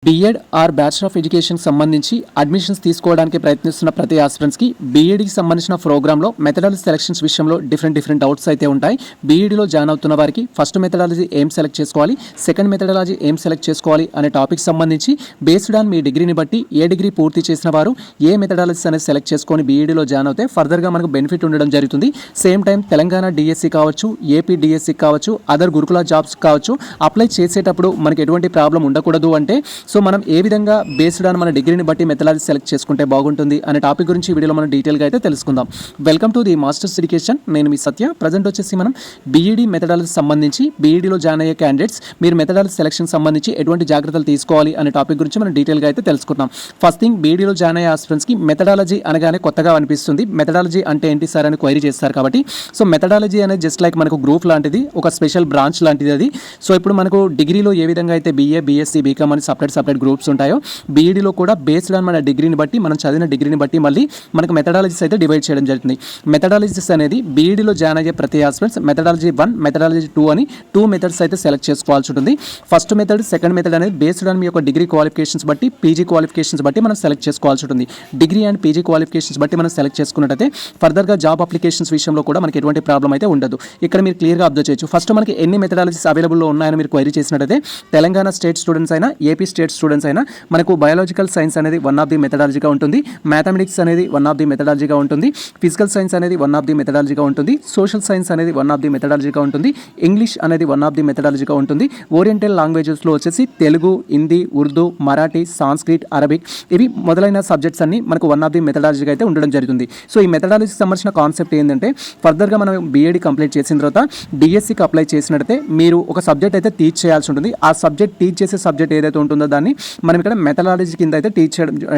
BEd or bachelor of education సంబంధించి admissions తీసుకోవడానికి ప్రయత్నిస్తున్న ప్రతి ఆస్పిరెంట్స్కి బీఈడీకి సంబంధించిన ప్రోగ్రాంలో మెథడాలజీ సెలక్షన్స్ విషయంలో డిఫరెంట్ డౌట్స్ అయితే ఉంటాయి. బీఈడీలో జాయిన్ అవుతున్న వారికి ఫస్ట్ మెథడాలజీ ఏం సెలెక్ట్ చేసుకోవాలి, సెకండ్ మెథడాలజీ ఏం సెలెక్ట్ చేసుకోవాలి అనే టాపిక్ సంబంధించి బేస్డ్ ఆన్ మీ డిగ్రీని బట్టి ఏ డిగ్రీ పూర్తి చేసిన వారు ఏ మెథడాలజీస్ అనేది సెలెక్ట్ చేసుకొని బీఈడీలో జాయిన్ అవుతే ఫర్దర్గా మనకు బెనిఫిట్ ఉండడం జరుగుతుంది. సేమ్ టైం తెలంగాణ డిఎస్సి కావచ్చు, ఏపీ డిఎస్సి కావచ్చు, అదర్ గురుకుల జాబ్స్ కావచ్చు, అప్లై చేసేటప్పుడు మనకి ఎటువంటి ప్రాబ్లం ఉండకూడదు అంటే సో మనం ఏ విధంగా బేస్డ్ ఆన్ మన డిగ్రీని బట్టి మెథడాలజీ సెలెక్ట్ చేసుకుంటే బాగుంటుంది అనే టాపిక్ గురించి వీడియోలో మనం డీటెయిల్గా అయితే తెలుసుకుందాం. Welcome to the masters education. నేను మీ సత్య. ప్రజెంట్ వచ్చేసి మనం బీఈడీ మెథడాలజీ సంబంధించి బీఈడీలో జాయిన్ అయ్యే క్యాండిడేట్స్ మీరు మెథడాలజీ సెలక్షన్ సంబంధించి ఎటువంటి జాగ్రత్తలు తీసుకోవాలి అనే టాపిక్ గురించి మనం డీటెయిల్గా అయితే తెలుసుకుందాం. ఫస్ట్ థింగ్, బీఈడీలో జాయిన్ అయ్యే ఆస్పిరెంట్స్కి మెథడాలజీ అనగానే కొత్తగా అనిపిస్తుంది. మెథడాలజీ అంటే ఏంటి సార్ అని క్వైరీ చేస్తారు కాబట్టి సో మెథడాలజీ అనేది జస్ట్ లైక్ మనకు గ్రూప్ లాంటిది, ఒక స్పెషల్ బ్రాంచ్ లాంటిది అది. సో ఇప్పుడు మనకు డిగ్రీలో ఏ విధంగా అయితే బీఏ, బీఎస్సీ, బీకామ్ అని సపరేట్ గ్రూప్స్ ఉంటాయో బీఈడీలో కూడా బేస్డ్ ఆన్ మన డిగ్రీని బట్టి, మనం చదివిన డిగ్రీని బట్టి మళ్ళీ మనకు మెథడాలజీస్ అయితే డివైడ్ చేయడం జరుగుతుంది. మెథడాలజీస్ అనేది బీఈడీలో జాయిన్ అయ్యే ప్రతి ఆస్పిరెంట్స్ మెథడాలజీ 1, మెథడాలజీ 2 అని 2 మెథడ్స్ అయితే సెలెక్ట్ చేసుకోవాల్సి ఉంటుంది. ఫస్ట్ మెథడ్, సెకండ్ మెథడ్ అనేది బేస్డ్ ఆన్ మీ యొక్క డిగ్రీ క్వాలిఫికేషన్స్ బట్టి, పీజీ క్వాలిఫికేషన్స్ బట్టి మనం సెలెక్ట్ చేసుకోవాల్సి ఉంటుంది. డిగ్రీ అండ్ పీజీ క్వాలిఫికేషన్స్ బట్టి మనం సెలెక్ట్ చేసుకున్నట్టయితే ఫర్దర్గా జాబ్ అప్లికేషన్స్ విషయంలో కూడా మనకి ఎటువంటి ప్రాబ్లం అయితే ఉండదు. ఇక్కడ మీరు క్లియర్గా అబ్జర్వ్ చేయొచ్చు. ఫస్ట్ మనకి ఎన్ని మెథడాలజీస్ అవైలబుల్లో ఉన్నాయని మీరు క్వైరీ చేసినట్టయితే తెలంగాణ స్టేట్ స్టూడెంట్స్ అయినా, ఏపీ స్టేట్ స్టూడెంట్స్ అయినా మనకు బయాలజికల్ సైన్స్ అనేది వన్ ఆఫ్ ది మెథడాలజీగా ఉంటుంది, మ్యాథమెటిక్స్ అనేది వన్ ఆఫ్ ది మెథడాలజీగా ఉంటుంది, ఫిజికల్ సైన్స్ అనేది వన్ ఆఫ్ ది మెథడాలజీగా ఉంటుంది, సోషల్ సైన్స్ అనేది వన్ ఆఫ్ ది మెథడాలజీగా ఉంటుంది, ఇంగ్లీష్ అనేది వన్ ఆఫ్ ది మెథడాలజీగా ఉంటుంది. ఓరియంటల్ లాంగ్వేజెస్లో వచ్చేసి తెలుగు, హిందీ, ఉర్దూ, మరాఠీ, సాంస్క్రిట్, అరబిక్ ఇవి మొదలైన సబ్జెక్ట్స్ అన్ని మనకు వన్ ఆఫ్ ది మెథడాలజీగా అయితే ఉండడం జరుగుతుంది. సో ఈ మెథడాలజీకి సంబంధించిన కాన్సెప్ట్ ఏంటంటే ఫర్దర్గా మనం బీఈడీ కంప్లీట్ చేసిన తర్వాత డిఎస్సికి అప్లై చేసినట్టయితే మీరు ఒక సబ్జెక్ట్ అయితే టీచ్ చేయాల్సి ఉంటుంది. ఆ సబ్జెక్ట్ టీచ్ చేసే సబ్జెక్ట్ ఏదైతే ఉంటుందో దాన్ని మనం ఇక్కడ మెథడాలజీ కింద అయితే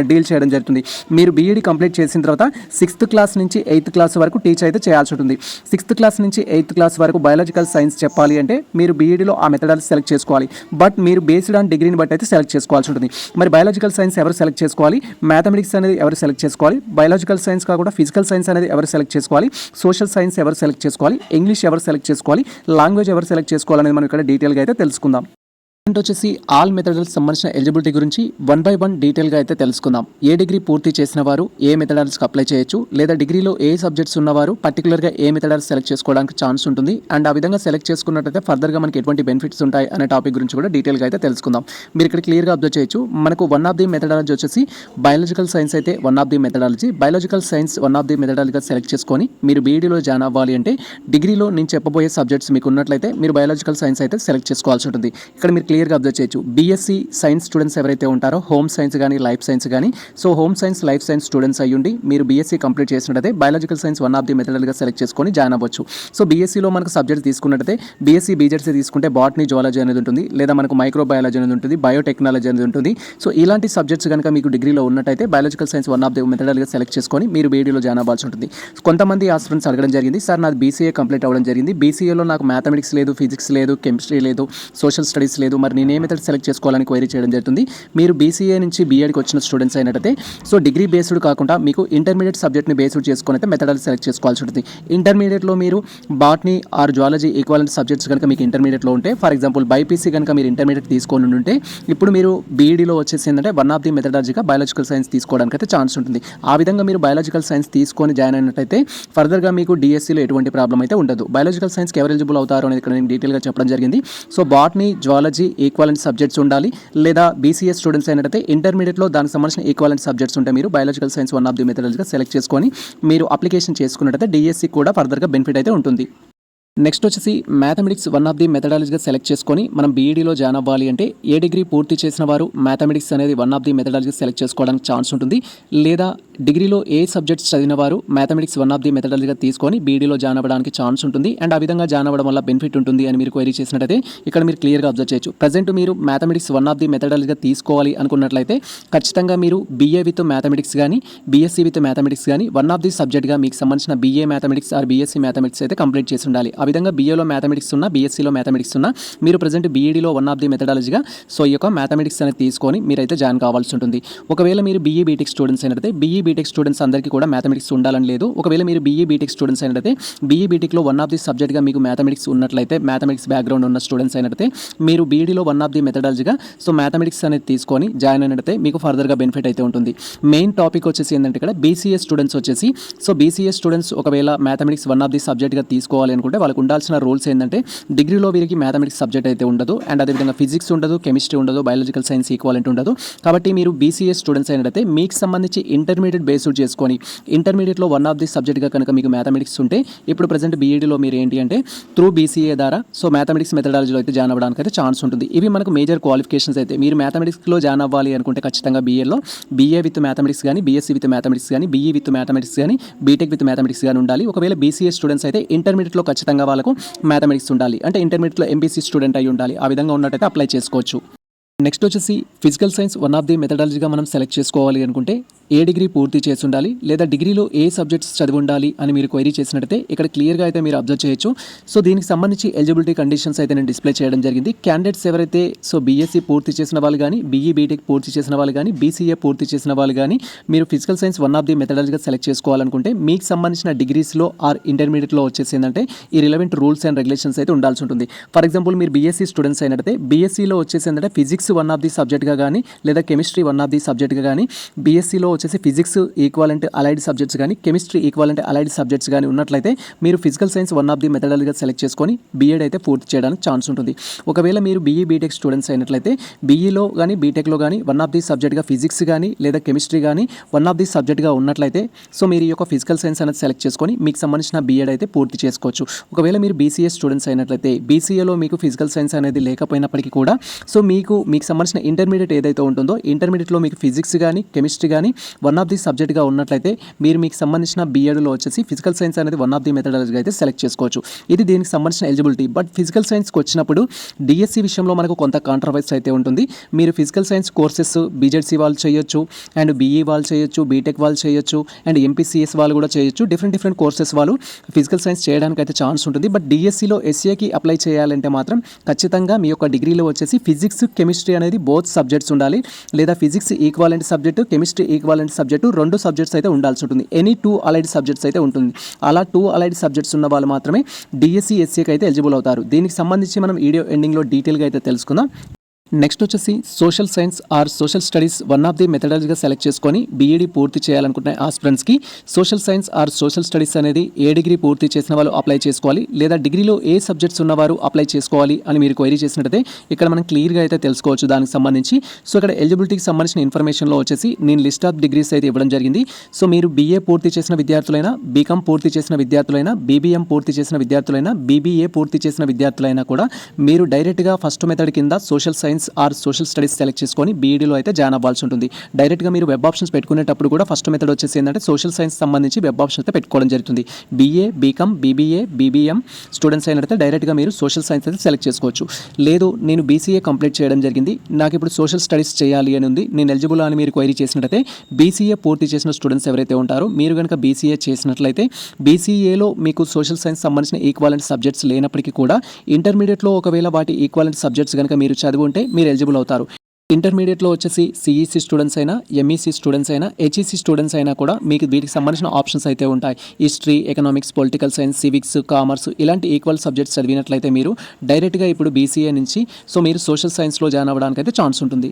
డీల్ చేయడం జరుగుతుంది. మీరు బీఈడీ కంప్లీట్ చేసిన తర్వాత 6th క్లాస్ నుంచి 8th క్లాస్ వరకు టీచ్ అయితే చేయాల్సి ఉంటుంది. 6th క్లాస్ నుంచి 8th క్లాస్ వరకు బయాలజికల్ సైన్స్ చెప్పాలి అంటే మీరు బీఈడీలో ఆ మెథడాలజీ సెలెక్ట్ చేసుకోవాలి. బట్ మీరు బేస్డ్ ఆన్ డిగ్రీని బట్టి అయితే సెలెక్ట్ చేసుకోవాల్సి ఉంటుంది. మరి బయాలజికల్ సైన్స్ ఎవరు సెలెక్ట్ చేసుకోవాలి, మ్యాథమెటిక్స్ అనేది ఎవరు సెలెక్ట్ చేసుకోవాలి, బయాలజికల్ సైన్స్ కాకుండా ఫిజికల్ సైన్స్ అనేది ఎవరు సెలెక్ట్ చేసుకోవాలి, సోషల్ సైన్స్ ఎవరు సెలెక్ట్ చేసుకోవాలి, ఇంగ్లీష్ ఎవరు సెలెక్ట్ చేసుకోవాలి, లాంగ్వేజ్ ఎవరు సెలెక్ట్ చేసుకోవాలనేది మనం ఇక్కడ డీటెయిల్గా అయితే తెలుసుకుందాం. వచ్చేసి ఆల్ మెథడాలజీకి సంబంధించిన ఎలిజిబిలిటీ గురించి 1 by 1 డీటెయిల్గా అయితే తెలుసుకుందాం. ఏ డిగ్రీ పూర్తి చేసిన వారు ఏ మెథడాలజీకి అప్లై చేయొచ్చు, లేదా డిగ్రీలో ఏ సబ్జెక్ట్స్ ఉన్నవారు పర్టికులర్గా ఏ మెథడాలజీ సెలెక్ట్ చేసుకోవడానికి ఛాన్స్ ఉంటుంది, అండ్ ఆ విధంగా సెలెక్ట్ చేసుకున్నట్టయితే ఫర్దర్గా మనకి ఎటువంటి బెనిఫిట్స్ ఉంటాయి అనే టాపిక్ గురించి కూడా డీటెయిల్గా అయితే తెలుసుకుందాం. మీరు ఇక్కడ క్లియర్గా అబ్జర్వ్ చేయొచ్చు. మనకు వన్ ఆఫ్ ది మెథడాలజీ వచ్చేసి బయాలజికల్ సైన్స్ అయితే one of the methodology. Biological science one of the మెథడాలజీగా సెలెక్ట్ చేసుకొని మీరు బీఈడీలో జాయిన్ అవ్వాలి అంటే డిగ్రీలో నేను చెప్పబోయే సబ్జెక్ట్స్ మీకు ఉన్నట్లయితే మీరు బయాలజికల్ సైన్స్ అయితే సెలెక్ట్ చేసుకోవాల్సి ఉంటుంది. ఇక్కడ మీరు క్లియర్గా అబ్జర్వ్ చేయొచ్చు. బీఎస్సీ సైన్స్ స్టూడెంట్స్ ఎవరైతే ఉంటారో హోమ్ సైన్స్ కానీ లైఫ్ సైన్స్ కానీ, so home science, life science students అయ్యుండి మీరు బీఎస్సీ కంప్లీట్ చేసినట్టయితే biological science one of the మెథడాలజీగా సెలెక్ట్ చేసుకొని జాయిన్ అవ్వచ్చు. సో బీఎస్సీలో మనకు సబ్జెక్ట్ తీసుకున్నట్టయితే బీఎస్సీ బీజెడ్సీ తీసుకుంటే బాటనీ, జువాలజీ అనేది ఉంటుంది, లేదా మనకు మైక్రోబయాలజీ అనేది ఉంటుంది, బయోటెక్నాలజీ అనేది ఉంటుంది. సో ఇలాంటి సబ్జెక్ట్స్ కనుక మీకు డిగ్రీలో ఉన్నట్టయితే biological science one of the మెథడాలజీగా సెలెక్ట్ చేసుకొని మీరు బీఈడీలో జాయిన్ అవ్వాల్సి ఉంటుంది. కొంతమంది ఆ స్టూడెంట్స్ అడగడం జరిగింది, సార్ నాది బీసీఏ కంప్లీట్ అవ్వడం జరిగింది, బీసీఏలో నాకు మ్యాథమెటిక్స్ లేదు, ఫిజిక్స్ లేదు, కెమిస్ట్రీ లేదు, సోషల్ స్టడీస్ లేదు, మరి నేను ఏ మెథడ్ సెలెక్ట్ చేసుకోవాలని క్వైరీ చేయడం జరుగుతుంది. మీరు బీసీఏ నుంచి బీఎడ్కి వచ్చిన స్టూడెంట్స్ అయినట్టయితే సో డిగ్రీ బేస్డ్ కాకుండా మీకు ఇంటర్మీడియట్ సబ్జెక్ట్ని బేస్డ్ చేసుకొని అయితే మెథడాలజీ సెలెక్ట్ చేసుకోవాల్సి ఉంటుంది. ఇంటర్మీడియట్లో మీరు botany or zoology equivalent subjects కనుక మీకు ఇంటర్మీడియట్లో ఉంటే, ఫర్ ఎగ్జాంపుల్ బైపీసీ కనుక మీరు ఇంటర్మీడియట్ తీసుకొని ఉంటే ఇప్పుడు మీరు బీఈడీలో వచ్చేసి ఏంటంటే వన్ ఆఫ్ ది మెథడాలజీగా బయాలజికల్ సైన్స్ తీసుకోవడానికి అయితే ఛాన్స్ ఉంటుంది. ఆ విధంగా మీరు బయాలజికల్ సైన్స్ తీసుకొని జాయిన్ అయినట్టయితే ఫర్దర్గా మీకు డిఎస్సీలో ఎటువంటి ప్రాబ్లం అయితే ఉండదు. బయాలజికల్ సైన్స్కి ఎవరు ఎలిజిబుల్ అవుతారు అనేది ఇక్కడ నేను డీటెయిల్గా చెప్పడం జరిగింది. So botany, zoology equivalent subjects ఉండాలి, లేదా బీసీఏ స్టూడెంట్స్ అయినట్టయితే ఇంటర్మీడియట్లో దానికి సంబంధించిన ఈక్వాలెంట్ సబ్జెక్ట్స్ ఉంటే మీరు biological science one of the మెథడాలజీగా సెలెక్ట్ చేసుకొని మీరు అప్లికేషన్ చేసుకున్నట్టయితే డిఎస్సి కూడా ఫర్దర్గా బెనిఫిట్ అయితే ఉంటుంది. నెక్స్ట్ వచ్చేసి మ్యాథమెటిక్స్ వన్ ఆఫ్ ది మెథడాలజీగా సెలెక్ట్ చేసుకొని మనం బీఈడీలో జాయిన్ అవ్వాలి అంటే ఏ డిగ్రీ పూర్తి చేసిన వారు మ్యాథమెటిక్స్ అనేది వన్ ఆఫ్ ది మెథడాలజీగా సెలెక్ట్ చేసుకోవడానికి ఛాన్స్ ఉంటుంది, లేదా డిగ్రీలో ఏ సబ్జెక్ట్స్ చదివిన వారు మ్యాథమెటిక్స్ వన్ ఆఫ్ ది మెథడాలజీగా తీసుకొని బీఈడీలో జాయిన్ అవ్వడానికి ఛాన్స్ ఉంటుంది. అండ్ ఆ విధంగా జాయిన్ అవ్వడం వల్ల బెనిఫిట్ ఉంటుంది అని మీరు క్వైరీ చేసినట్టయితే ఇక్కడ మీరు క్లియర్గా అబ్జర్వ్ చేయొచ్చు. ప్రజెంట్ మీరు మ్యాథమెటిక్స్ వన్ ఆఫ్ ది మెథడాలజీగా తీసుకోవాలి అనుకున్నట్లయితే ఖచ్చితంగా మీరు బీఏ విత్ మ్యాథమెటిక్స్ కానీ, బీఎస్సీ విత్ మ్యాథమెటిక్స్ కానీ వన్ ఆఫ్ ది సబ్జెక్ట్గా మీకు సంబంధించిన BA mathematics or BSc mathematics అయితే కంప్లీట్ చేసి ఉండాలి. ఆ విధంగా బీఏలో మ్యాథమెటిక్స్ ఉన్న, బీఎస్సీలో మ్యాథమెటిక్స్ ఉన్న మీరు ప్రజెంట్ బీఈడీలో వన్ ఆఫ్ ది మెథడాలజీగా సో ఈ యొక్క మ్యాథమెటిక్స్ అనేది తీసుకొని మీరైతే జాయిన్ కావాల్సి ఉంటుంది. ఒకవేళ మీరు బీఈ బీటెక్ స్టూడెంట్స్ అయినట్లయితే బీఈ బీటెక్ స్టూడెంట్స్ అందరికీ కూడా మ్యాథమెటిక్స్ ఉండాలని లేదు. ఒకవేళ మీరు బీఈ బీటెక్ స్టూడెంట్స్ అయినట్లయితే బీఈ బీటెక్లో వన్ ఆఫ్ ది సబ్జెక్ట్గా మీకు మ్యాథమెటిక్స్ ఉన్నట్లయితే, మ్యాథమెటిక్స్ బ్యాక్గ్రౌండ్ ఉన్న స్టూడెంట్స్ అయినట్లయితే మీరు బీఈడీలో వన్ ఆఫ్ ది మెథడాలజీగా సో మ్యాథమెటిక్స్ అనేది తీసుకొని జాయిన్ అయినట్లయితే మీకు ఫర్దర్గా బెనిఫిట్ అయితే ఉంటుంది. మెయిన్ టాపిక్ వచ్చేసి ఏంటంటే ఇక్కడ బీసీఏ స్టూడెంట్స్ వచ్చేసి సో బీసీఏ స్టూడెంట్స్ ఒకవేళ మ్యాథమెటిక్స్ వన్ ఆఫ్ ది సబ్జెక్ట్గా తీసుకోవాలి అనుకుంటే వాళ్ళకు ఉండాల్సిన రూల్స్ ఏంటంటే డిగ్రీలో వీరికి మ్యాథమెటిక్స్ సబ్జెక్ట్ అయితే ఉండదు, అండ్ అదేవిధంగా ఫిజిక్స్ ఉండదు, కెమిస్ట్రీ ఉండదు, బయాలజికల్ సైన్స్ ఈక్వాలెంట్ ఉండదు. కాబట్టి మీరు బీసీఏ స్టూడెంట్స్ అయినట్లయితే మీకు సంబంధించి ఇంటర్మీడియట్ బేస్డ్ చేసుకొని ఇంటర్మీడియట్లో వన్ ఆఫ్ ది సబ్జెక్ట్గా కనుక మీకు మ్యాథమెటిక్స్ ఉంటే ఇప్పుడు ప్రజెంట్ బీఈడీలో మీరు ఏంటి అంటే త్రూ బీసీఏ ద్వారా సో మ్యాథమెటిక్స్ మెథడాలజీలో అయితే జాయిన్ అవ్వడానికి అయితే ఛాన్స్ ఉంటుంది. ఇవి మనకు మేజర్ క్వాలిఫికేషన్స్ అయితే మీరు మ్యాథమెటిక్స్లో జాయిన్ అవ్వాలి అనుకుంటే ఖచ్చితంగా బీఏలో బీఏ విత్ మ్యాథమెటిక్స్ కానీ, బీఎస్సీ విత్ మ్యాథమెటిక్స్ కానీ, బీఈ విత్ మ్యాథమెటిక్స్ కానీ, బీటెక్ విత్ మ్యాథమెటిక్స్ కానీ ఉండాలి. ఒకవేళ బీసీఏ స్టూడెంట్స్ అయితే ఇంటర్మీడియట్లో ఖచ్చితంగా వాళ్ళకు మ్యాథమెటిక్స్ ఉండాలి, అంటే ఇంటర్మీడియట్లో ఎంపీసీ స్టూడెంట్ అయి ఉండాలి. ఆ విధంగా ఉన్నట్టయితే అప్లై చేసుకోవచ్చు. నెక్స్ట్ వచ్చేసి physical science one of the మెథడాలజీగా మనం సెలెక్ట్ చేసుకోవాలి అనుకుంటే ఏ డిగ్రీ పూర్తి చేసి ఉండాలి లేదా డిగ్రీలో ఏ సబ్జెక్ట్స్ చదివి ఉండాలి అని మీరు క్వైరీ చేసినట్టయితే ఇక్కడ క్లియర్గా అయితే మీరు అబ్జర్వ్ చేయొచ్చు. సో దీనికి సంబంధించి ఎలిజిబిలిటీ కండిషన్స్ అయితే నేను డిస్ప్లే చేయడం జరిగింది. క్యాండిడేట్స్ ఎవరైతే సో బీఎస్సీ పూర్తి చేసిన వాళ్ళు కానీ, బీఈ బీటెక్ పూర్తి చేసిన వాళ్ళు కానీ, బీసీఏ పూర్తి చేసిన వాళ్ళు కానీ మీరు physical science one of the మెథడాలజీగా సెలెక్ట్ చేసుకోవాలనుకుంటే మీకు సంబంధించిన డిగ్రీస్లో ఆర్ ఇంటర్మీడియట్లో వచ్చేసి ఏంటంటే ఈ రిలవెంట్ రూల్స్ అండ్ రెగ్యులేషన్స్ అయితే ఉండాల్సి ఉంటుంది. ఫర్ ఎగ్జాంపుల్ మీరు బీఎస్సీ స్టూడెంట్స్ అయినట్టయితే బీఎస్సీలో వచ్చేసి ఏంటంటే ఫిజిక్స్ వన్ ఆఫ్ ది సబ్జెక్ట్గా కానీ లేదా కెమిస్ట్రీ వన్ ఆఫ్ ది సబ్జెక్ట్గా కానీ, బీఎస్సీలో వచ్చేసి ఫిజిక్స్ ఈక్వాలెంట్ అలైడ్ సబ్జెక్ట్స్ కానీ, కెమిస్ట్రీ ఈక్వాలెంట్ అలైడ్ సబ్జెక్ట్స్ కానీ ఉన్నట్లయితే మీరు physical science one of the మెథడాలజీగా సెలెక్ట్ చేసుకొని బీఎడ్ అయితే పూర్తి చేయడానికి ఛాన్స్ ఉంటుంది. ఒకవేళ మీరు బీఈ బీటెక్ స్టూడెంట్స్ అయినట్లయితే బీఈలో కానీ బీటెక్లో కానీ వన్ ఆఫ్ ది సబ్జెక్ట్గా ఫిజిక్స్ కానీ లేదా కెమిస్ట్రీ కానీ వన్ ఆఫ్ ది సబ్జెక్ట్గా ఉన్నట్లయితే సో మీరు ఈ యొక్క ఫిజికల్ సైన్స్ అనేది సెలెక్ట్ చేసుకొని మీకు సంబంధించిన బీఎడ్ అయితే పూర్తి చేసుకోవచ్చు. ఒకవేళ మీరు బీసీఏ స్టూడెంట్స్ అయినట్లయితే బీసీఏలో మీకు ఫిజికల్ సైన్స్ అనేది లేకపోయినప్పటికీ కూడా సో మీకు సంబంధించిన ఇంటర్మీడియట్ ఏదైతే ఉంటుందో ఇంటర్మీడియట్లో మీకు ఫిజిక్స్ కానీ కెమిస్ట్రీ కానీ వన్ ఆఫ్ ది సబ్జెక్ట్గా ఉన్నట్లయితే మీరు మీకు సంబంధించిన బీఎడ్లో వచ్చేసి ఫిజికల్ సైన్స్ అనేది వన్ ఆఫ్ ది మెథడాలజీగా అయితే సెలెక్ట్ చేసుకోవచ్చు. ఇది దీనికి సంబంధించిన ఎలిజిబిలిటీ. బట్ ఫిజికల్ సైన్స్కి వచ్చినప్పుడు డిఎస్సి విషయంలో మనకు కొంత కాంట్రవర్సీ అయితే ఉంటుంది. మీరు ఫిజికల్ సైన్స్ కోర్సెస్ బీజెడ్సీ వాళ్ళు చేయొచ్చు, అండ్ బీఈ వాళ్ళు చేయొచ్చు, బీటెక్ వాళ్ళు చేయొచ్చు, అండ్ ఎంపీసీఎస్ వాళ్ళు కూడా చేయొచ్చు. డిఫరెంట్ కోర్సెస్ వాళ్ళు ఫిజికల్ సైన్స్ చేయడానికి అయితే ఛాన్స్ ఉంటుంది. బట్ డిఎస్సిలో ఎస్ఏకి అప్లై చేయాలంటే మాత్రం ఖచ్చితంగా మీ యొక్క డిగ్రీలో వచ్చేసి ఫిజిక్స్ కెమిస్ట్రీ అనేది బోత్ సబ్జెక్ట్స్ ఉండాలి, లేదా physics equivalent subject, chemistry equivalent subject రెండు సబ్జెక్ట్స్ అయితే ఉండాల్సి ఉంటుంది. ఎనీ 2 అలైడ్ సబ్జెక్ట్స్ అయితే ఉంటుంది. అలా 2 అలైడ్ సబ్జెక్ట్స్ ఉన్న వాళ్ళు మాత్రమే డిఎస్సి ఎస్సీకి అయితే ఎలిజిబుల్ అవుతారు. దీనికి సంబంధించి మనం వీడియో ఎండింగ్లో డీటెయిల్గా అయితే తెలుసుకుందాం. నెక్స్ట్ వచ్చేసి social science or social studies one of the మెథడాలజీగా సెలెక్ట్ చేసుకొని బీఈడీ పూర్తి చేయాలనుకుంటున్న ఆస్పిరెంట్స్కి social science or social studies అనేది ఏ డిగ్రీ పూర్తి చేసిన వాళ్ళు అప్లై చేసుకోవాలి, లేదా డిగ్రీలో ఏ సబ్జెక్ట్స్ ఉన్నవారు అప్లై చేసుకోవాలి అని మీరు క్వైరీ చేసినట్టయితే ఇక్కడ మనం క్లియర్గా అయితే తెలుసుకోవచ్చు దానికి సంబంధించి. సో ఇక్కడ ఎలిజిబిలిటీకి సంబంధించిన ఇన్ఫర్మేషన్లో వచ్చేసి నేను లిస్ట్ ఆఫ్ డిగ్రీస్ అయితే ఇవ్వడం జరిగింది. సో మీరు బీఏ పూర్తి చేసిన విద్యార్థులైనా, బీకామ్ పూర్తి చేసిన విద్యార్థులైనా, బీబీఎం పూర్తి చేసిన విద్యార్థులైనా, బీబీఏ పూర్తి చేసిన విద్యార్థులైనా కూడా మీరు డైరెక్ట్గా ఫస్ట్ మెథడ్ కింద social science or social studies select చేసుకొని బీఈడీలో అయితే జాయిన్ అవ్వాల్సి ఉంటుంది. డైరెక్ట్గా మీరు వెబ్ ఆప్షన్స్ పెట్టుకునేటప్పుడు కూడా ఫస్ట్ మెథడ్ వచ్చేసి ఏంటంటే సోషల్ సైన్స్ సంబంధించి వెబ్ ఆప్షన్ అయితే పెట్టుకోవడం జరుగుతుంది. BA, B Com, BBA, BBM students అయినట్లయితే డైరెక్ట్గా మీరు సోషల్ సైన్స్ అయితే సెలెక్ట్ చేసుకోవచ్చు. లేదు నేను బీసీఏ కంప్లీట్ చేయడం జరిగింది, నాకు ఇప్పుడు సోషల్ స్టడీస్ చేయాలి అని ఉంది, నేను ఎలిజిబుల్ అని మీరు క్వైరీ చేసినట్టయితే బీసీఏ పూర్తి చేసిన స్టూడెంట్స్ ఎవరైతే ఉంటారో మీరు కనుక బీసీఏ చేసినట్లయితే బీసీఏలో మీకు సోషల్ సైన్స్ సంబంధించిన ఈక్వాలెంట్ సబ్జెక్ట్స్ లేనప్పటికీ కూడా ఇంటర్మీడియట్లో ఒకవేళ వాటి ఈక్వాలెంట్ సబ్జెక్ట్స్ కనుక మీరు చదివి ఉంటే మీరు ఎలిజిబుల్ అవుతారు. ఇంటర్మీడియట్లో వచ్చేసి సిఈసి స్టూడెంట్స్ అయినా, ఎంఈసి స్టూడెంట్స్ అయినా, హెచ్ఈసి స్టూడెంట్స్ అయినా కూడా మీకు వీటికి సంబంధించిన ఆప్షన్స్ అయితే ఉంటాయి. History, economics, political science, civics, commerce ఇలాంటి ఈక్వల్ సబ్జెక్ట్స్ చదివినట్లయితే మీరు డైరెక్ట్గా ఇప్పుడు బీసీఏ నుంచి సో మీరు సోషల్ సైన్స్లో జాయిన్ అవ్వడానికి అయితే ఛాన్స్ ఉంటుంది.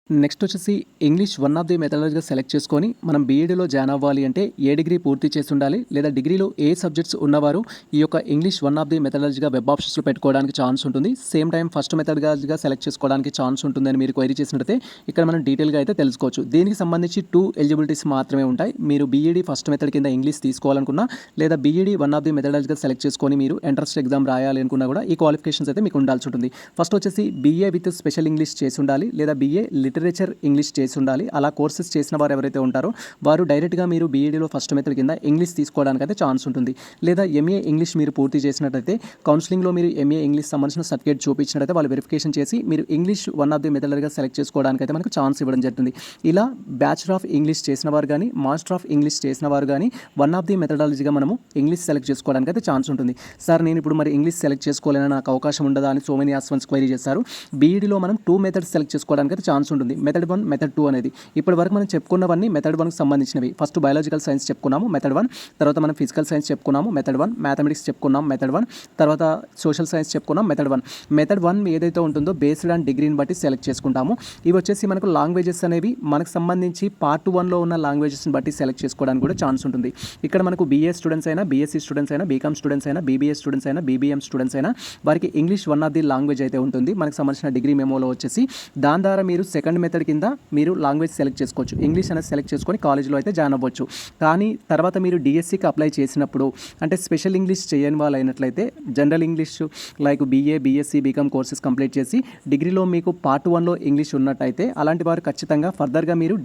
నెక్స్ట్ వచ్చేసి ఇంగ్లీష్ వన్ ఆఫ్ ది మెథడాలజీగా సెలెక్ట్ చేసుకొని మనం బీఈడీలో జాయిన్ అవ్వాలి అంటే ఏ డిగ్రీ పూర్తి చేసి ఉండాలి, లేదా డిగ్రీలో ఏ సబ్జెక్ట్స్ ఉన్నవారు ఈ యొక్క ఇంగ్లీష్ వన్ ఆఫ్ ది మెథడాలజీగా వెబ్ ఆప్షన్స్లో పెట్టుకోవడానికి ఛాన్స్ ఉంటుంది. సేమ్ టైం ఫస్ట్ మెథడాలజీగా సెలెక్ట్ చేసుకోవడానికి ఛాన్స్ ఉంటుందని మీరు క్వైరీ చేసినట్లయితే ఇక్కడ మనం డీటెయిల్గా అయితే తెలుసుకోవచ్చు. దీనికి సంబంధించి 2 ఎలిజిబిలిటీస్ మాత్రమే ఉంటాయి. మీరు బీఈడీ ఫస్ట్ మెథడ్ కింద ఇంగ్లీష్ తీసుకోవాలనుకున్నా, లేదా బీఈడీ వన్ ఆఫ్ ది మెథడాలజీగా సెలెక్ట్ చేసుకొని మీరు ఎంట్రన్స్ ఎగ్జామ్ రాయాలి అనుకున్నా కూడా ఈ క్వాలిఫికేషన్స్ అయితే మీకు ఉండాల్సి ఉంటుంది. ఫస్ట్ వచ్చేసి బీఏ విత్ స్పెషల్ ఇంగ్లీష్ చేసి ఉండాలి, లేదా బీఏ లిటరేచర్ ఇంగ్లీష్ చేసి ఉండాలి. అలా కోర్సెస్ చేసిన వారు ఎవరైతే ఉంటారో వారు డైరెక్ట్గా మీరు బీఈడీలో ఫస్ట్ మెథడ్ కింద ఇంగ్లీష్ తీసుకోవడానికి అయితే ఛాన్స్ ఉంటుంది. లేదా ఎంఏ ఇంగ్లీష్ మీరు పూర్తి చేసినట్టయితే కౌన్సిలింగ్లో మీరు ఎంఏ ఇంగ్లీష్ సంబంధించిన సర్టిఫికేట్ చూపించినట్టయితే వాళ్ళు వెరిఫికేషన్ చేసి మీరు ఇంగ్లీష్ వన్ ఆఫ్ ది మెథడ్గా సెలెక్ట్ చేసుకోవడానికి అయితే మనకు ఛాన్స్ ఇవ్వడం జరుగుతుంది. ఇలా బ్యాచులర్ ఆఫ్ ఇంగ్లీష్ చేసిన వారు కానీ మాస్టర్ ఆఫ్ ఇంగ్లీష్ చేసిన వారు కానీ వన్ ఆఫ్ ది మెథడాలజీగా మనము ఇంగ్లీష్ సెలెక్ట్ చేసుకోవడానికి అయితే ఛాన్స్ ఉంటుంది. సార్ నేను ఇప్పుడు మరి ఇంగ్లీష్ సెలెక్ట్ చేసుకోవాలని నాకు అవకాశం ఉండదా అని సో మెనీ ఆస్పిరెంట్స్ క్వైరీ చేస్తారు. బీఈడీలో మనం 2 మెథడ్స్ సెలెక్ట్ చేసుకోవడానికి అయితే ఛాన్స్ ఉంటుంది. మెథడ్ 1 మెథడ్ 2 అనేది ఇప్పటి వరకు మనం చెప్పుకున్నవన్నీ మెథడ్ 1కి సంబంధించినవి. ఫస్ట్ బయాలజికల్ సైన్స్ చెప్పుకున్నాము మెథడ్ 1, తర్వాత మనం ఫిజికల్ సైన్స్ చెప్పుకున్నాము మెథడ్ 1, మ్యాథమెటిక్స్ చెప్పుకున్నాం మెథడ్ 1, తర్వాత సోషల్ సైన్స్ చెప్పుకున్నాం మెథడ్ 1. మెథడ్ 1 ఏదైతే ఉంటుందో బేస్డ్ ఆన్ డిగ్రీని బట్టి సెలెక్ట్ చేసుకుంటాము. ఇవి వచ్చేసి మనకు లాంగ్వేజెస్ అనేవి మనకు సంబంధించి పార్ట్ 1లో ఉన్న లాంగ్వేజెస్ని బట్టి సెలెక్ట్ చేసుకోవడానికి కూడా ఛాన్స్ ఉంటుంది. ఇక్కడ మనకు బీఏ స్టూడెంట్స్ అయినా బీఎస్సీ స్టూడెంట్స్ అయినా బీకామ్ స్టూడెంట్స్ అయినా బీబీఏ స్టూడెంట్స్ అయినా బీబీఎం స్టూడెంట్స్ అయినా వారికి English one of the language అయితే ఉంటుంది. మనకు సంబంధించిన డిగ్రీ మెమోలో వచ్చేసి దాని ద్వారా మీరు సెకండ్ మెథడ్ కింద మీరు లాంగ్వేజ్ సెలెక్ట్ చేసుకోవచ్చు. ఇంగ్లీష్ అనేది సెలెక్ట్ చేసుకొని కాలేజ్లో అయితే జాయిన్ అవ్వచ్చు. కానీ తర్వాత మీరు డిఎస్సికి అప్లై చేసినప్పుడు అంటే స్పెషల్ ఇంగ్లీష్ చేయని వాళ్ళు అయినట్లయితే general English like BA B Sc B Com courses complete చేసి డిగ్రీలో మీకు పార్ట్ 1లో ఇంగ్లీష్ ఉన్నట్టయితే అలాంటి వారు ఖచ్చితంగా ఫర్దర్గా మీరు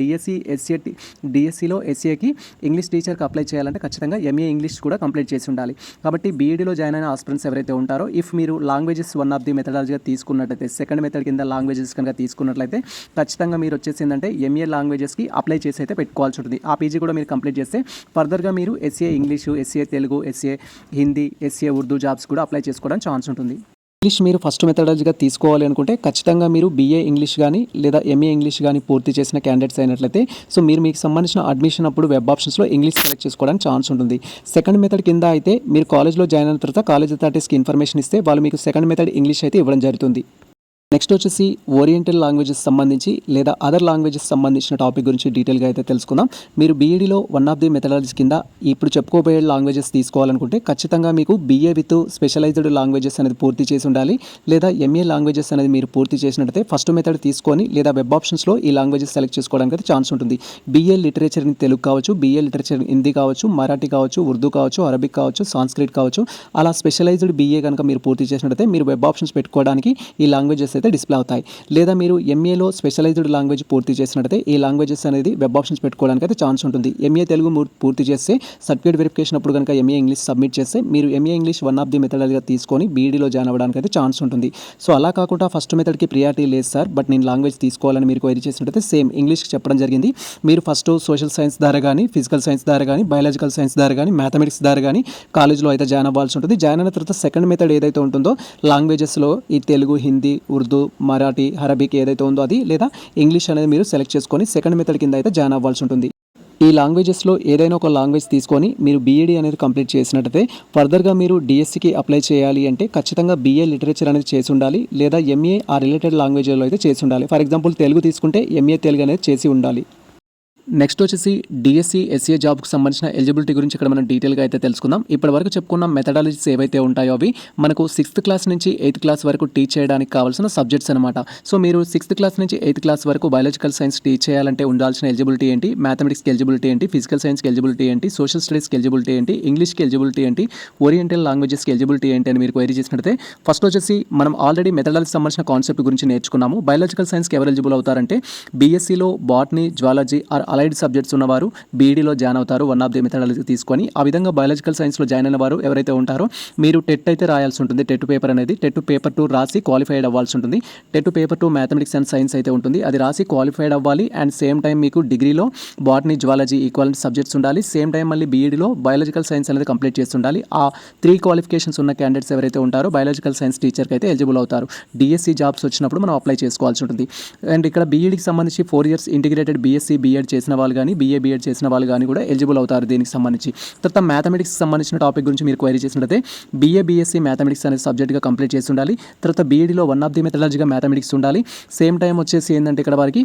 డిఎస్సిలో ఎస్ఏకి ఇంగ్లీష్ టీచర్కి అప్లై చేయాలంటే ఖచ్చితంగా ఎంఏ ఇంగ్లీష్ కూడా కంప్లీట్ చేసి ఉండాలి. కాబట్టి బీఈడీలో జాయిన్ అయిన ఆస్పిరెంట్స్ ఎవరైతే ఉంటారో ఇఫ్ మీరు లాంగ్వేజెస్ వన్ ఆఫ్ ది మెథడాలజీగా తీసుకున్నట్లయితే సెకండ్ మెథడ్ కింద లాంగ్వేజెస్ కనుక తీసుకున్నట్లయితే ఖచ్చితంగా మీరు వచ్చేసి ఏంటంటే ఎంఏ లాంగ్వేజెస్కి అప్లై చేసి అయితే పెట్టుకోవాల్సి ఉంటుంది. ఆ పీజీ కూడా మీరు కంప్లీట్ చేస్తే ఫర్దర్గా మీరు SA English, SA Telugu, SA Hindi, SA Urdu jobs కూడా అప్లై చేసుకోవడానికి ఛాన్స్ ఉంటుంది. ఇంగ్లీష్ మీరు ఫస్ట్ మెథడాలజీగా తీసుకోవాలి అనుకుంటే ఖచ్చితంగా మీరు బీఏ ఇంగ్లీష్ కానీ లేదా ఎంఏ ఇంగ్లీష్ కానీ పూర్తి చేసిన క్యాండిడేట్స్ అయినట్లయితే సో మీకు సంబంధించిన అడ్మిషన్ అప్పుడు వెబ్ ఆప్షన్స్లో ఇంగ్లీష్ సెలెక్ట్ చేసుకోవడానికి ఛాన్స్ ఉంటుంది. సెకండ్ మెథడ్ కింద అయితే మీరు కాలేజ్లో జాయిన్ అయిన తర్వాత కాలేజ్ అథారిటీస్కి ఇన్ఫర్మేషన్ ఇస్తే వాళ్ళు మీకు సెకండ్ మెథడ్ ఇంగ్లీష్ అయితే ఇవ్వడం జరుగుతుంది. నెక్స్ట్ వచ్చేసి ఓరియంటల్ లాంగ్వేజెస్ సంబంధించి లేదా అదర్ లాంగ్వేజెస్ సంబంధించిన టాపిక్ గురించి డీటెయిల్గా అయితే తెలుసుకుందాం. మీరు బీఈడీలో వన్ ఆఫ్ ది మెథడాలజీస్ కింద ఇప్పుడు చెప్పుకోబోయే లాంగ్వేజెస్ తీసుకోవాలనుకుంటే ఖచ్చితంగా మీకు బీఏ విత్ స్పెషలైజ్డ్ లాంగ్వేజెస్ అనేది పూర్తి చేసి ఉండాలి. లేదా ఎంఏ లాంగ్వేజెస్ అనేది మీరు పూర్తి చేసినట్టయితే ఫస్ట్ మెథడ్ తీసుకొని లేదా వెబ్ ఆప్షన్స్లో ఈ లాంగ్వేజెస్ సెలెక్ట్ చేసుకోవడానికి అయితే ఛాన్స్ ఉంటుంది. బీఏ లిటరేచర్ ఇన్ తెలుగు కావచ్చు, బీఏ లిటరేచర్ హిందీ కావచ్చు, మరాఠీ కావచ్చు, ఉర్దూ కావచ్చు, అరబిక్ కావచ్చు, సాంస్క్రిట్ కావచ్చు. అలా స్పెషలైజ్డ్ బీఏ కనుక మీరు పూర్తి చేసినట్టయితే మీరు వెబ్ ఆప్షన్స్ పెట్టుకోవడానికి ఈ లాంగ్వేజెస్ అయితే డిస్ప్లే అవుతాయి. లేదా మీరు ఎంఏలో స్పెషలైజ్డ్ లాంగ్వేజ్ పూర్తి చేసినట్టయితే ఈ లాంగ్వేజెస్ అనేది వెబ్ ఆప్షన్స్ పెట్టుకోవడానికి అయితే ఛాన్స్ ఉంటుంది. ఎంఏ తెలుగు పూర్తి చేస్తే సర్టిఫికేట్ వెరిఫికేషన్ అప్పుడు కనుక ఎంఏ ఇంగ్లీష్ సబ్మిట్ చేస్తే మీరు MA English one of the మెథడాలజీగా తీసుకొని బీఈడీలో జాయిన్ అవ్వడానికి అయితే ఛాన్స్ ఉంటుంది. సో అలా కాకుండా ఫస్ట్ మెథడ్కి ప్రియారిటీ లేదు సార్ బట్ నేను లాంగ్వేజ్ తీసుకోవాలని మీరు క్వైరీ చేసినట్టయితే సేమ్ ఇంగ్లీష్కి చెప్పడం జరిగింది. మీరు ఫస్ట్ సోషల్ సైన్స్ ద్వారా కానీ ఫిజికల్ సైన్స్ ద్వారా కానీ బయాలజికల్ సైన్స్ ద్వారా కానీ మ్యాథమెటిక్స్ ద్వారా కానీ కాలేజ్లో అయితే జాయిన్ అవ్వాల్సి ఉంటుంది. జాయిన్ అయిన తర్వాత సెకండ్ మెథడ్ ఏదైతే ఉంటుందో లాంగ్వేజెస్లో ఈ తెలుగు, హిందీ, ఉర్దూ, మరాఠీ, అరబిక్ ఏదైతే ఉందో అది లేదా ఇంగ్లీష్ అనేది మీరు సెలెక్ట్ చేసుకొని సెకండ్ మెథడ్ కింద అయితే జాయిన్ అవ్వాల్సి ఉంటుంది. ఈ లాంగ్వేజెస్లో ఏదైనా ఒక లాంగ్వేజ్ తీసుకొని మీరు బీఈడీ అనేది కంప్లీట్ చేసినట్టయితే ఫర్దర్గా మీరు డిఎస్సికి అప్లై చేయాలి అంటే ఖచ్చితంగా బీఏ లిటరేచర్ అనేది చేసి ఉండాలి లేదా ఎంఏ ఆ రిలేటెడ్ లాంగ్వేజ్లో అయితే చేసి ఉండాలి. ఫర్ ఎగ్జాంపుల్ తెలుగు తీసుకుంటే ఎంఏ తెలుగు అనేది చేసి ఉండాలి. నెక్స్ట్ వచ్చేసి డిఎస్సి ఎస్ఏ జాబ్కి సంబంధించిన ఎలిజిబిలిటీ గురించి ఇక్కడ మనం డీటెయిల్గా అయితే తెలుసుకుందాం. ఇప్పటి వరకు చెప్పుకున్న మెథడాలజీస్ ఏవైతే ఉంటాయో అవి మనకు 6th క్లాస్ నుంచి 8th క్లాస్ వరకు టీచ్ చేయడానికి కావాల్సిన సబ్జెక్ట్స్ అనమాట. సో మీరు 6th క్లాస్ నుంచి 8th క్లాస్ వరకు బయాలజికల్ సైన్స్ టీచ్ చేయాలంటే ఉండాల్సిన ఎలిజిబిలిటీ ఏంటి, మ్యాథమెటిక్స్కి ఎలిజిబిలిటీ ఏంటి, ఫిజికల్ సైన్స్కి ఎలిజిబిలిటీ ఏంటి, సోషల్ స్టడీస్కి ఎలిజిబిలిటీ ఏంటి, ఇంగ్లీష్కి ఎలిజిబిలిటీ ఏంటి, ఓరియంటల్ లాంగ్వేజెస్కి ఎలిజిబిలిటీ ఏంటి అని మీరు క్వైరీ చేసినట్లయితే ఫస్ట్ వచ్చేసి మనం ఆల్రెడీ మెథడాలజీ సంబంధించిన కాన్సెప్ట్ గురించి నేర్చుకున్నాము. బయాలజికల్ సైన్స్కి ఎవరు ఎలిజిబుల్ అవుతారంటే బీఎస్సీలో botany, zoology or allied subjects ఉన్నవారు బీఈడీలో జాయిన్ అవుతారు వన్ ఆఫ్ ది మెథడాలజీ తీసుకొని. ఆ విధంగా బయాలజికల్ సైన్స్లో జాయిన్ అయిన వారు ఎవరైతే ఉంటారో మీరు టెట్ అయితే రాయాల్సి ఉంటుంది. టెట్ పేపర్ అనేది టెట్ పేపర్ 2 రాసి క్వాలిఫైడ్ అవ్వాల్సి ఉంటుంది. TET paper 2 mathematics and science అయితే ఉంటుంది. అది రాసి క్వాలిఫైడ్ అవ్వాలి. అండ్ సేమ్ టైం మీకు డిగ్రీలో బాటనీ, జువాలజీ ఈక్వలెంట్ సబ్జెక్ట్స్ ఉండాలి. సేమ్ టైం మళ్ళీ బీఈడీలో బయాలజికల్ సైన్స్ అనేది కంప్లీట్ చేసి ఉండాలి. ఆ 3 క్వాలిఫికేషన్స్ ఉన్న క్యాండిడేట్స్ ఎవరైతే ఉంటారో బయాలజికల్ సైన్స్ టీచర్కి అయితే ఎలిజిబుల్ అవుతారు. డిఎస్సి జాబ్స్ వచ్చినప్పుడు మనం అప్లై చేసుకోవాల్సి ఉంటుంది. అండ్ ఇక్కడ బీఈడీకి సంబంధించి 4 years ఇంటిగ్రేటెడ్ బీఎస్సీ బీఎడ్ చేసిన వాళ్ళు కానీ బీఎడ్ చేసిన వాళ్ళు కానీ కూడా ఎలిజిబుల్ అవుతారు దీనికి సంబంధించి. తర్వాత మ్యాథమెటిక్స్ సంబంధించిన టాపిక్ గురించి మీరు క్వైరీ చేసినట్లయితే బీఎస్సీ మ్యాథమెటిక్స్ అనేది సబ్జెక్ట్గా కంప్లీట్ చేసి ఉండాలి. తర్వాత బీఈడీలో వన్ ఆఫ్ ది మెథడాలజీగా మ్యాథమెటిక్స్ ఉండాలి. సేమ్ టైం వచ్చేసి ఏంటంటే ఇక్కడ వారికి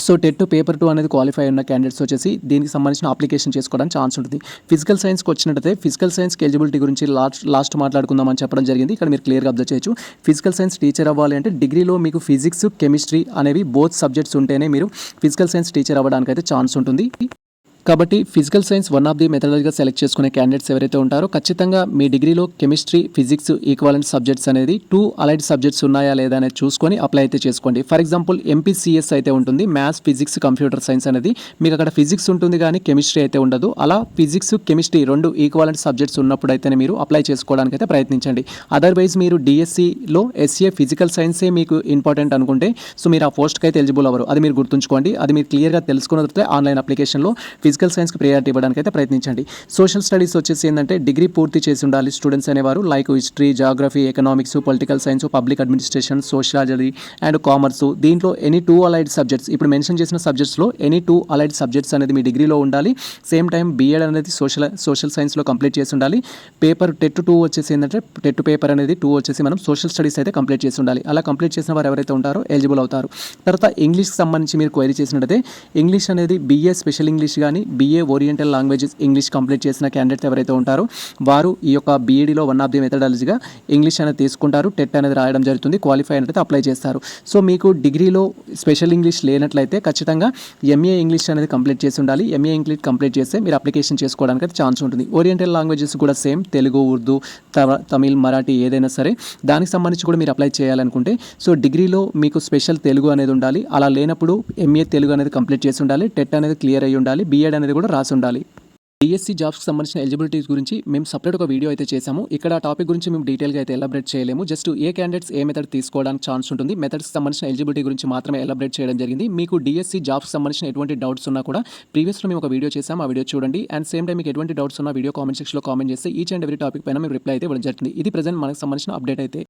సో టెట్ పేపర్ 2 అనేది క్వాలిఫై ఉన్న క్యాండిడేట్స్ వచ్చేసి దీనికి సంబంధించిన అప్లికేషన్ చేసుకోవడానికి ఛాన్స్ ఉంటుంది. ఫిజికల్ సైన్స్కి వచ్చినట్టయితే ఫిజికల్ సైన్స్కి ఎలిజిబిలిటీ గురించి లాస్ట్ మాట్లాడుకుందామని చెప్పడం జరిగింది. ఇక్కడ మీరు క్లియర్గా అబ్జర్వ్ చేయొచ్చు. ఫిజికల్ సైన్స్ టీచర్ అవ్వాలి అంటే డిగ్రీలో మీకు ఫిజిక్స్, కెమిస్ట్రీ అనేవి బోత్ సబ్జెక్ట్స్ ఉంటేనే మీరు ఫిజికల్ సైన్స్ టీచర్ అవ్వడానికి అయితే ఛాన్స్ ఉంటుంది. కాబట్టి physical science one of the మెథడాలజీగా సెలెక్ట్ చేసుకునే క్యాండిడేట్స్ ఎవరైతే ఉంటారో ఖచ్చితంగా మీ డిగ్రీలో కెమిస్ట్రీ, ఫిజిక్స్ ఈక్వాలెంట్ సబ్జెక్ట్స్ అనేది 2 అలైడ్ సబ్జెక్ట్స్ ఉన్నాయా లేదా అనేది చూసుకొని అప్లై అయితే చేసుకోండి. ఫర్ ఎగ్జాంపుల్ ఎంపీసీఎస్ అయితే ఉంటుంది, మ్యాథ్స్, ఫిజిక్స్, కంప్యూటర్ సైన్స్ అనేది. మీకు అక్కడ ఫిజిక్స్ ఉంటుంది కానీ కెమిస్ట్రీ అయితే ఉండదు. అలా ఫిజిక్స్, కెమిస్ట్రీ 2 ఈక్వాలెంట్ సబ్జెక్ట్స్ ఉన్నప్పుడు అయితేనే మీరు అప్లై చేసుకోవడానికి అయితే ప్రయత్నించండి. అదర్వైజ్ మీరు డిఎస్సిలో ఎస్ఏ ఫిజికల్ సైన్సే మీకు ఇంపార్టెంట్ అనుకుంటే సో మీరు ఆ పోస్ట్కి అయితే ఎలిజిబుల్ అవ్వరు. అది మీరు గుర్తుంచుకోండి. అది మీరు క్లియర్గా తెలుసుకున్న తర్వాత ఆన్లైన్ అప్లికేషన్లో ఫిజికల్ సైన్స్కి ప్రియారిటీ ఇవ్వడానికి అయితే ప్రయత్నించండి. సోషల్ స్టడీస్ వచ్చేసి ఏంటంటే డిగ్రీ పూర్తి చేసి ఉండాలి స్టూడెంట్స్ అనేవారు. Like history, geography, economics, political science, public administration, sociology and commerce. దీంట్లో ఎనీ 2 అలైడ్ సబ్జెక్ట్స్, ఇప్పుడు మెన్షన్ చేసిన సబ్జెక్ట్స్లో ఎనీ 2 అలైడ్ సబ్జెక్ట్స్ అనేది మీ డిగ్రీలో ఉండాలి. సేమ్ టైం బీఎడ్ అనేది సోషల్ సైన్స్లో కంప్లీట్ చేసి ఉండాలి. పేపర్ టెట్ 2 వచ్చేసి ఏంటంటే టెట్ పేపర్ అనేది 2 వచ్చేసి మనం సోషల్ స్టడీస్ అయితే కంప్లీట్ చేసి ఉండాలి. అలా కంప్లీట్ చేసిన వారు ఎవరైతే ఉంటారో ఎలిజిబుల్ అవుతారు. తర్వాత ఇంగ్లీష్కి సంబంధించి మీరు క్వైరీ చేసినట్టయితే ఇంగ్లీష్ అనేది బీఏ స్పెషల్ ఇంగ్లీష్ కానీ BA oriental languages English complete చేసిన క్యాండిడేట్స్ ఎవరైతే ఉంటారో వారు ఈ యొక్క బీఈడీలో వన్ ఆఫ్ ది మెథడాలజీగా ఇంగ్లీష్ అనేది తీసుకుంటారు. టెట్ అనేది రాయడం జరుగుతుంది. క్వాలిఫై అనేది అప్లై చేస్తారు. సో మీకు డిగ్రీలో స్పెషల్ ఇంగ్లీష్ లేనట్లయితే ఖచ్చితంగా ఎంఏ ఇంగ్లీష్ అనేది కంప్లీట్ చేసి ఉండాలి. ఎంఏ ఇంగ్లీష్ కంప్లీట్ చేస్తే మీరు అప్లికేషన్ చేసుకోవడానికి అయితే ఛాన్స్ ఉంటుంది. ఓరియంటల్ లాంగ్వేజెస్ కూడా సేమ్, తెలుగు, ఉర్దూ, తమిళ్, మరాఠీ ఏదైనా సరే దానికి సంబంధించి కూడా మీరు అప్లై చేయాలనుకుంటే సో డిగ్రీలో మీకు స్పెషల్ తెలుగు అనేది ఉండాలి. అలా లేనప్పుడు ఎంఏ తెలుగు అనేది కంప్లీట్ చేసి ఉండాలి. టెట్ అనేది క్లియర్ అయ్యి ఉండాలి. బీఎడ్ అనేది కూడా రాసి ఉండాలి. డిఎస్సి జాబ్స్కి సంబంధించిన ఎలిజిబిలిటీస్ గురించి మేము సపరేట్ ఒక వీడియో అయితే చేసాము. ఇక్కడ ఆ టాపిక్ గురించి మేము డీటెయిల్గా అయితే ఎలాబరేట్ చేయలేము. Just a candidates A method తీసుకోవడానికి ఛాన్స్ ఉంటుంది, మెథడ్స్కి సంబంధించిన ఎలిజిబిలిటీ గురించి మాత్రమే ఎలాబరేట్ చేయడం జరిగింది. మీకు డిఎస్సి జాబ్స్కి సంబంధించిన ఎటువంటి డౌట్స్ ఉన్నా కూడా ప్రీవియస్లో మేము ఒక వీడియో చేసాము. ఆ వీడియో చూడండి. అండ్ సేమ్ టైం మీకు ఎటువంటి డౌట్స్ ఉన్నా వీడియో కామెంట్ సెక్షన్లో కామెంట్ చేస్తే ఈచ్ అండ్ ఎవ్రీ టాపిక్ పైన మేము రిప్లై అయితే ఇవ్వడం జరుగుతుంది. ఇది ప్రెజెంట్ మనకు సంబంధించిన అప్డేట్ అయితే.